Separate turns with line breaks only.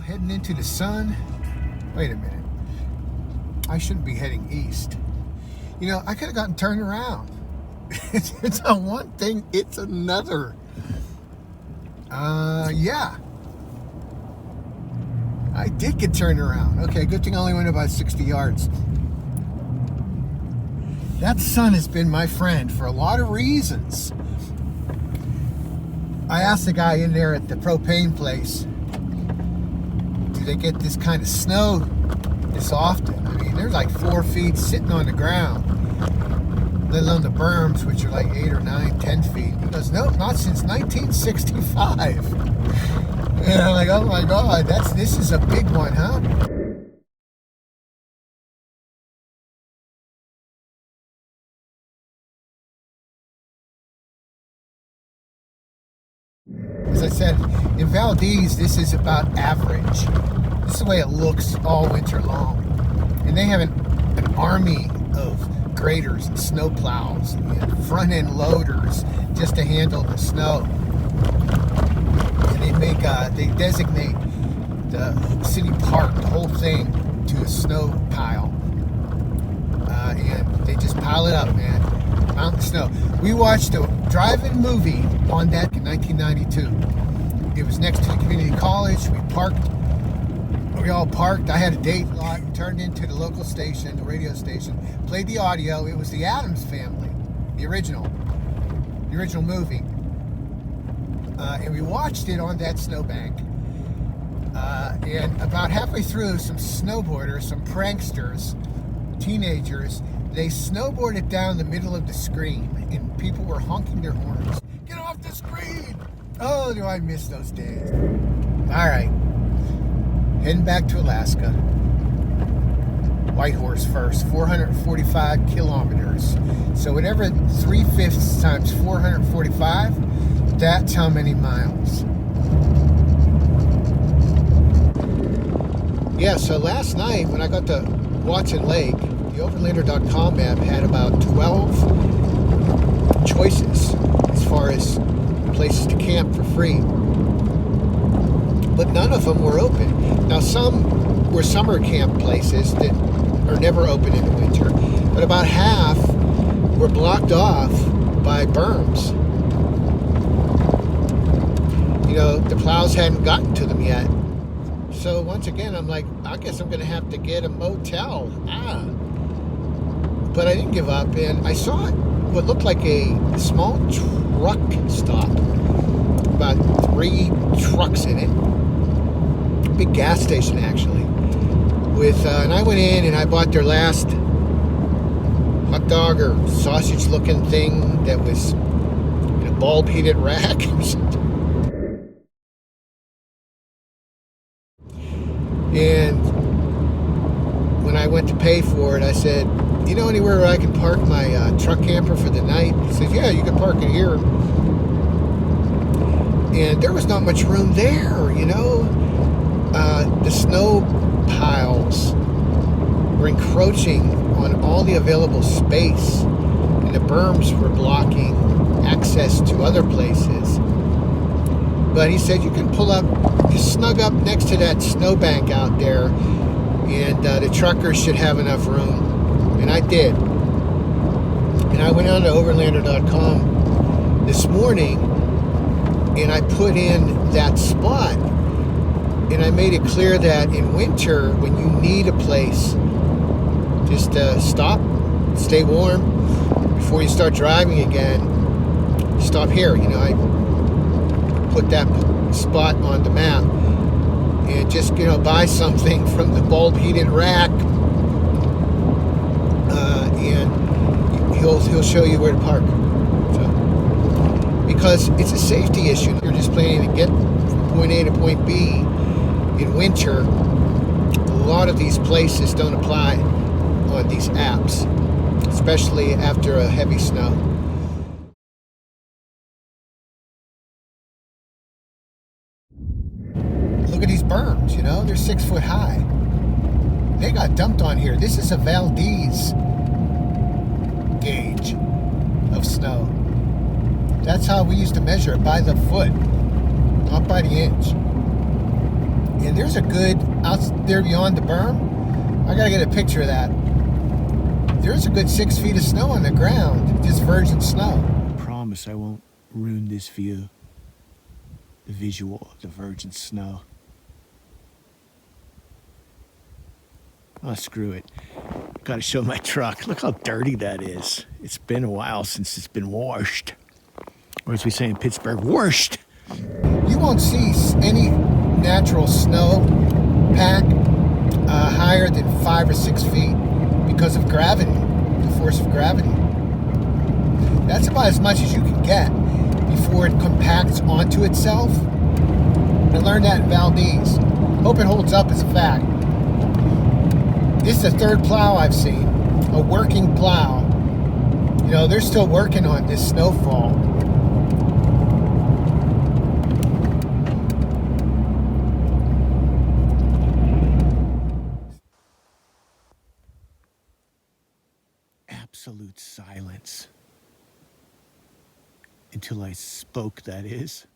Heading into the sun. Wait a minute. I shouldn't be heading east. You know, I could have gotten turned around. It's not one thing, it's another. Yeah. I did get turned around. Okay, good thing I only went about 60 yards. That sun has been my friend for a lot of reasons. I asked the guy in there at the propane place, do they get this kind of snow this often? I mean, there's like 4 feet sitting on the ground, let alone the berms, which are like 8 or 9, 10 feet. He goes, nope, not since 1965. And I'm like, oh my God, this is a big one, huh? As I said, in Valdez, this is about average. This is the way it looks all winter long. And they have an army of graders and snow plows and front-end loaders just to handle the snow. And they designate the city park, the whole thing, to a snow pile. And they just pile it up, man. Mountain snow. We watched a drive-in movie on that in 1992. It was next to the community college. We all parked. I had a date lot, turned into the local station, the radio station, played the audio. It was the Addams Family, the original movie. And we watched it on that snowbank. And about halfway through, some snowboarders, some pranksters, teenagers, they snowboarded down the middle of the screen, and people were honking their horns. Get off the screen! Oh, do I miss those days. All right. Heading back to Alaska. Whitehorse first, 445 kilometers. So whatever 3/5 times 445, that's how many miles. Yeah, so last night when I got to Watson Lake, the Overlander.com map had about 12 choices as far as places to camp for free. But none of them were open. Now, some were summer camp places that are never open in the winter, but about half were blocked off by berms. You know, the plows hadn't gotten to them yet. So once again, I'm like, I guess I'm going to have to get a motel. But I didn't give up, and I saw what looked like a small truck stop. About 3 trucks in it. Big gas station, actually. And I went in and I bought their last hot dog or sausage-looking thing that was in a bulb-heated rack or something. And when I went to pay for it, I said, you know anywhere where I can park my truck camper for the night? He said, yeah, you can park it here. And there was not much room there, you know. The snow piles were encroaching on all the available space, and the berms were blocking access to other places. But he said you can pull up, just snug up next to that snowbank out there, and the truckers should have enough room. And I did. And I went on to Overlander.com this morning, and I put in that spot. And I made it clear that in winter, when you need a place, just stop, stay warm before you start driving again. Stop here. You know, I put that spot on the map and just, you know, buy something from the bulb heated rack, and he'll show you where to park. So, because it's a safety issue. You're just planning to get from point A to point B. In winter, a lot of these places don't apply on these apps, especially after a heavy snow. Look at these berms, you know, they're 6 foot high. They got dumped on here. This is a Valdez gauge of snow. That's how we used to measure it, by the foot, not by the inch. And there's a good, out there beyond the berm, I gotta get a picture of that. There's a good 6 feet of snow on the ground, just virgin snow. I promise I won't ruin this view, the visual of the virgin snow. Oh, screw it. Gotta show my truck. Look how dirty that is. It's been a while since it's been washed. Or as we say in Pittsburgh, washed. You won't see any natural snow pack higher than 5 or 6 feet because of gravity, the force of gravity. That's about as much as you can get before it compacts onto itself. I learned that in Valdez. Hope it holds up as a fact. This is the third plow I've seen, a working plow. You know, they're still working on this snowfall. Absolute silence. Until I spoke, that is.